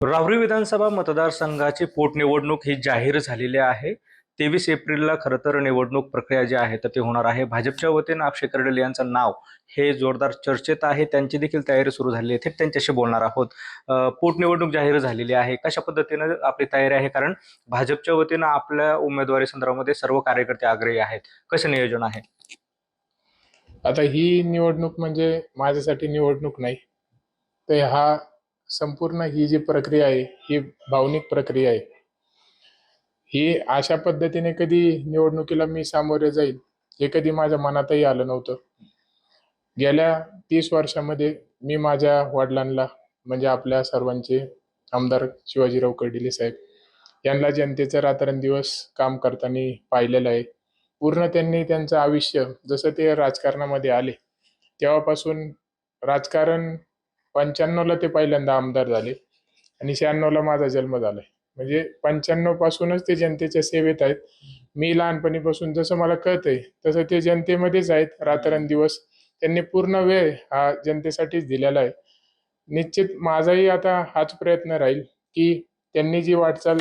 राहुरी विधानसभा मतदारसंघाची पोटनिवडणूक ही जाहीर झालेली आहे. 23 एप्रिलला खरं तर निवडणूक प्रक्रिया जी आहे तर ते होणार आहे. भाजपच्या वतीनं अक्षय कर्डिल यांचं नाव हे जोरदार चर्चेत आहे. त्यांची देखील तयारी सुरू झाली आहे. थेट त्यांच्याशी बोलणार आहोत. पोटनिवडणूक जाहीर झालेली आहे. कशा पद्धतीनं आपली तयारी आहे? कारण भाजपच्या वतीनं आपल्या उमेदवारी संदर्भामध्ये सर्व कार्यकर्ते आग्रही आहेत. कसं नियोजन आहे? आता ही निवडणूक म्हणजे माझ्यासाठी निवडणूक नाही, तर हा संपूर्ण ही जी प्रक्रिया आहे ही भावनिक प्रक्रिया आहे. ही अशा पद्धतीने कधी निवडणुकीला मी सामोरे जाईल हे कधी माझ्या मनातही आलं नव्हतं. गेल्या 30 वर्षामध्ये मी माझ्या वडिलांना म्हणजे आपल्या सर्वांचे आमदार शिवाजीराव कर्डिले साहेब यांना जनतेचं रात्रंदिवस काम करताना पाहिलेलं आहे. पूर्ण त्यांनी त्यांचं आयुष्य जसं ते राजकारणामध्ये आले तेव्हापासून राजकारण 95ला ते पहिल्यांदा आमदार झाले आणि 96ला माझा जन्म झालाय. म्हणजे 95 पासूनच ते जनतेच्या सेवेत आहेत. मी लहानपणीपासून जसं मला कळतंय तसं ते जनतेमध्येच आहेत रात्रंदिवस. त्यांनी पूर्ण वेळ हा जनतेसाठीच दिलेला आहे. निश्चित माझाही आता हाच प्रयत्न राहील की त्यांनी जी वाटचाल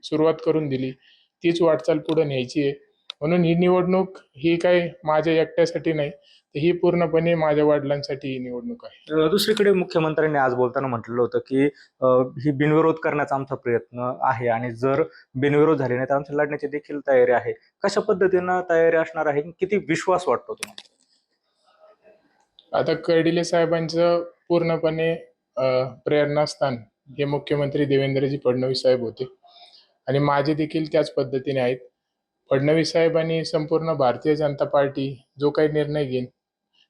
सुरुवात करून दिली तीच वाटचाल पुढे न्यायची आहे. म्हणून ही निवडणूक ही काही माझ्या एकट्यासाठी नाही, तर ही पूर्णपणे माझ्या वडिलांसाठी ही निवडणूक आहे. दुसरीकडे मुख्यमंत्र्यांनी आज बोलताना म्हटलेलं होतं की ही बिनविरोध करण्याचा आमचा प्रयत्न आहे आणि जर बिनविरोध झाले नाही तर आमची लढण्याची देखील तयारी आहे. कशा पद्धतीनं तयारी असणार आहे? किती विश्वास वाटतो तुम्हाला? आता कर्डिले साहेबांचं पूर्णपणे प्रेरणास्थान हे मुख्यमंत्री देवेंद्रजी फडणवीस साहेब होते आणि माझे देखील त्याच पद्धतीने आहेत. फडणवीस साहेबांनी संपूर्ण भारतीय जनता पार्टी जो काही निर्णय घेईन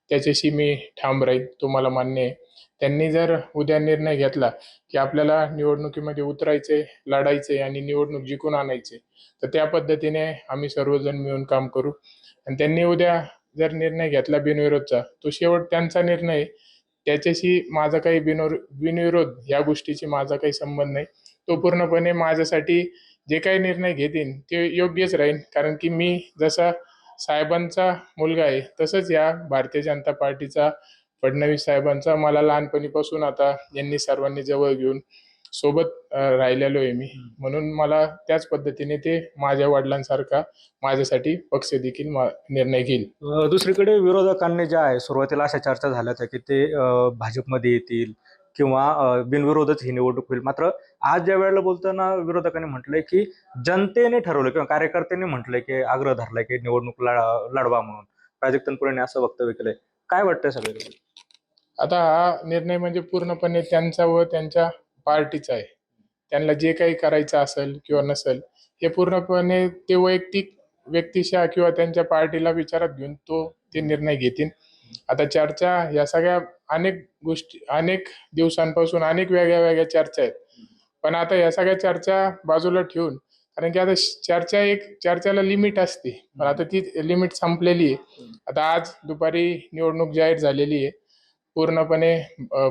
त्याच्याशी मी ठाम राहील, तो मला मान्य आहे. त्यांनी जर उद्या निर्णय घेतला की आपल्याला निवडणुकीमध्ये उतरायचे, लढायचे आणि निवडणूक जिंकून आणायचे, तर त्या पद्धतीने आम्ही सर्वजण मिळून काम करू. आणि त्यांनी उद्या जर निर्णय घेतला बिनविरोधचा, तो शेवट त्यांचा निर्णय आहे. त्याच्याशी माझा काही बिनविरोध या गोष्टीशी माझा काही संबंध नाही. तो पूर्णपणे माझ्यासाठी जे काही निर्णय घेतील ते योग्यच राहील. कारण की मी जसा साहेबांचा मुलगा आहे तसंच या भारतीय जनता पार्टीचा फडणवीस साहेबांचा मला लहानपणीपासून आता यांनी सर्वांनी जवळ घेऊन सोबत राहिलेलो आहे मी. म्हणून मला त्याच पद्धतीने ते माझ्या वडिलांसारखा माझ्यासाठी पक्ष देखील निर्णय घेईल. दुसरीकडे विरोधकांनी ज्या आहे सुरुवातीला अशा चर्चा झाल्या होत्या की ते भाजपमध्ये येतील किंवा बिनविरोधच ही निवडणूक होईल. मात्र आज ज्या वेळेला बोलताना विरोधकांनी म्हटलंय की जनतेने ठरवलं किंवा कार्यकर्त्यांनी म्हटलंय की आग्रह धरलाय की निवडणूक लढवा म्हणून. प्राजक्त तनपुरेंनी असं वक्तव्य केलंय. काय वाटतंय सगळं? आता हा निर्णय म्हणजे पूर्णपणे त्यांचा व त्यांच्या पार्टीचा आहे. त्यांना जे काही करायचं असेल किंवा नसेल हे पूर्णपणे ते वैयक्तिक व्यक्तिशः किंवा त्यांच्या पार्टीला विचारात घेऊन ते निर्णय घेतील. आता चर्चा या सगळ्या अनेक गोष्टी अनेक दिवसांपासून अनेक वेगळ्या वेगळ्या चर्चा आहेत. पण आता या सगळ्या चर्चा बाजूला ठेवून, कारण की आता चर्चेला लिमिट असते, पण आता ती लिमिट संपलेली आहे. आता आज दुपारी निवडणूक जाहीर झालेली आहे. पूर्णपणे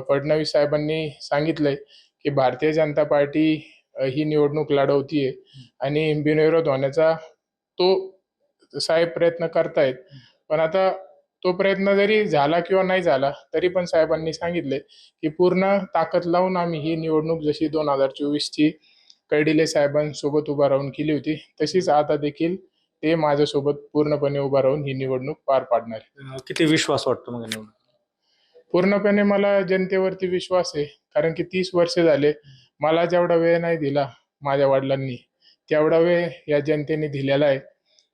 फडणवीस साहेबांनी सांगितलंय की भारतीय जनता पार्टी ही निवडणूक लढवतीये आणि बिनविरोध होण्याचा तो साहेब प्रयत्न करतायत. पण आता तो प्रयत्न जरी झाला किंवा नाही झाला तरी पण साहेबांनी सांगितले की पूर्ण ताकद लावून आम्ही ही निवडणूक जशी 2024ची कर्डिले साहेबांसोबत उभा राहून केली होती तशीच आता देखील ते माझ्यासोबत पूर्णपणे उभा राहून ही निवडणूक पार पाडणार आहे. किती विश्वास वाटतो मग निवडणूक? पूर्णपणे मला जनतेवरती विश्वास आहे. कारण की 30 वर्ष झाले मला जेवढा वेळ नाही दिला माझ्या वडिलांनी तेवढा वेळ या जनतेने दिलेला आहे.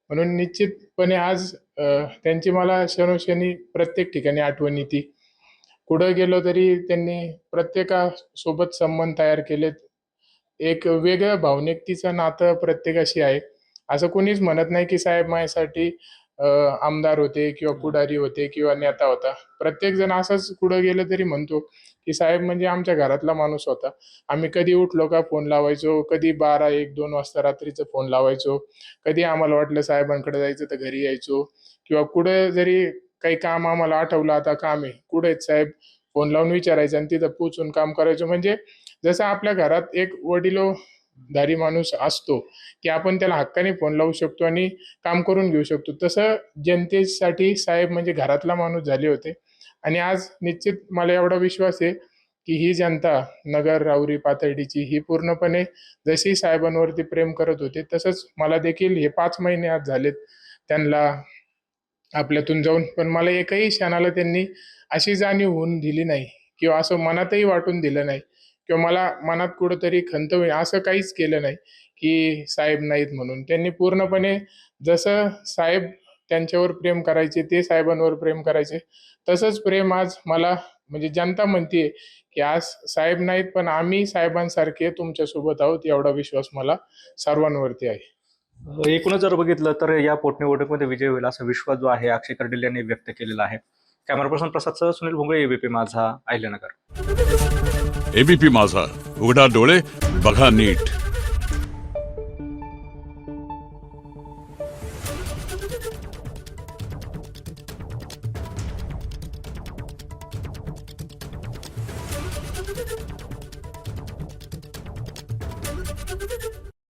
म्हणून निश्चितपणे आज त्यांची मला क्षणोक्षणी प्रत्येक ठिकाणी आठवण येते. कुठं गेलो तरी त्यांनी प्रत्येकासोबत संबंध तयार केलेत. एक वेगळं भावनिकतेचं नातं प्रत्येकाशी आहे. असं कोणीच म्हणत नाही की साहेब माझ्यासाठी आमदार होते किंवा पुढारी होते किंवा नेता होता. प्रत्येक जण असंच कुठं गेलं तरी म्हणतो की साहेब म्हणजे आमच्या घरातला माणूस होता. आम्ही कधी उठलो का फोन लावायचो, कधी 12, 1, 2 वाजता रात्रीचं फोन लावायचो. कधी आम्हाला वाटलं साहेबांकडे जायचं तर घरी यायचो किंवा कुठं जरी काही काम आम्हाला आठवलं आता काम आहे, कुठे आहेत साहेब, फोन लावून विचारायचं आणि तिथं पोचून काम करायचो. म्हणजे जसं आपल्या घरात एक वडिलोधारी माणूस असतो की आपण त्याला हक्काने फोन लावू शकतो आणि काम करून घेऊ शकतो, तसं जनतेसाठी साहेब म्हणजे घरातला माणूस झाले होते. आणि आज निश्चित मला एवढा विश्वास आहे की ही जनता नगर राऊरी पाथर्डीची ही पूर्णपणे जशी साहेबांवरती प्रेम करत होती, तसंच मला देखील हे 5 महिने आज झालेत त्यांना आपल्यातून जाऊन, पण मला एकही क्षणाला त्यांनी अशी जाणीव होऊन दिली नाही किंवा असं मनातही वाटून दिलं नाही किंवा मला मनात कुठंतरी खंत होईल असं काहीच केलं नाही की साहेब नाहीत म्हणून. त्यांनी पूर्णपणे जसं साहेब त्यांच्यावर प्रेम करायचे, ते साहेबांवर प्रेम करायचे, तसंच प्रेम आज मला म्हणजे जनता म्हणते की आज साहेब नाहीत पण आम्ही साहेबांसारखे तुमच्यासोबत आहोत, एवढा विश्वास मला सर्वांवरती आहे. एकूणच जर बघितलं तर या पोटनिवडणुकीमध्ये विजय होईल असा विश्वास जो आहे अक्षय कर्डिले यांनी व्यक्त केलेला आहे. कॅमेरा पर्सन प्रसादसह सुनील भोंगळे, एबीपी माझा, अहिल्यानगर. एबीपी माझा, उघडा डोळे बघा नीट.